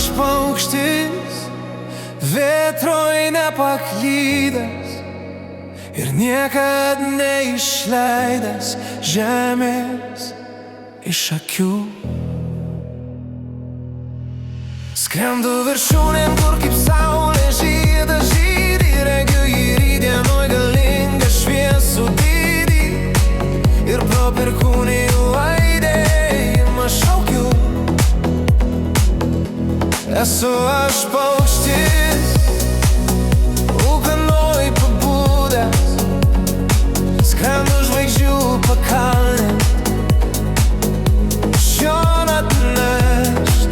aš paukštis, vėtroj nepaklydęs ir niekad neišleidęs žemės iš akių. Skrendu viršūnėm, kur kaip saulė žyda žydi, regiu jį rytdienoj galingą šviesų dydį ir pro perkūnijų aidėjimą šaukiu. Esu aš paukštis, ūkanoj pabudęs, skrendu žvaigždžių pakalnėm, šion atnešt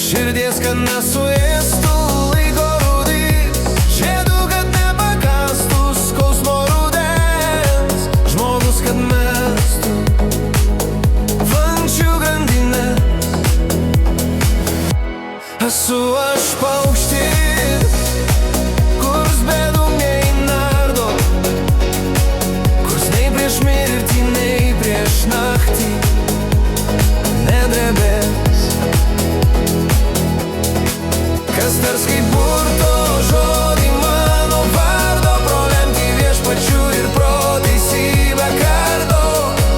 širdies, kad nesuėstų laiko rūdys, žiedų, kad nepakastų skausmo rudens, žmogus, kad mestų vamzdžių grandinės. Esu aš paukštis, kurs bedugniai nardo, kurs nei prieš mirtį, nei prieš naktį nedrebės, kas tars kaip burto žodį mano vardo, pro lemtį viešpačių ir pro teisybę kardo,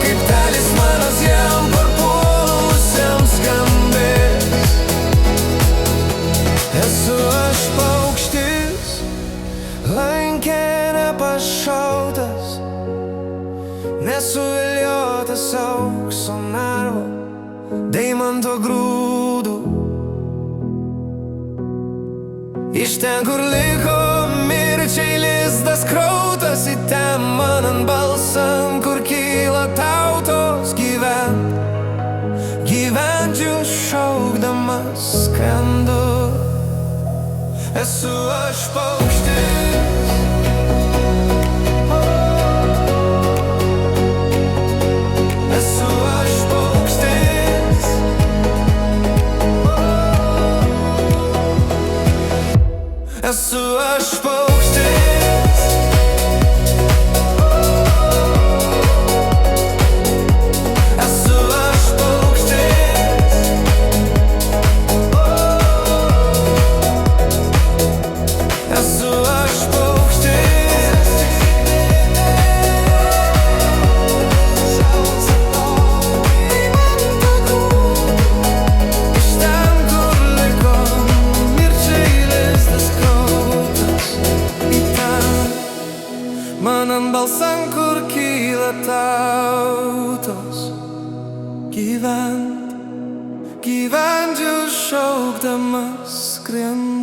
kaip talismanas jam parpuolusiam skambės. Esu aš paukštis, lankė nepašautas, nesuviliotas aukso narvo, deimanto grūdų. Iš ten, kur liko mirčiai lizdas krautas, į ten man balsam, kur kyla tautos, gyvenčių šaukdamas skrendu. Esu aš paukštis, esu aš paukštis, esu aš paukštis, esu aš paukštis, esu aš paukštis, iš ten, kur liko mirčiai lizdas krautas, į ten man ant balsan, kur kyla tautos, gyvenčių šaukdamas skrendu.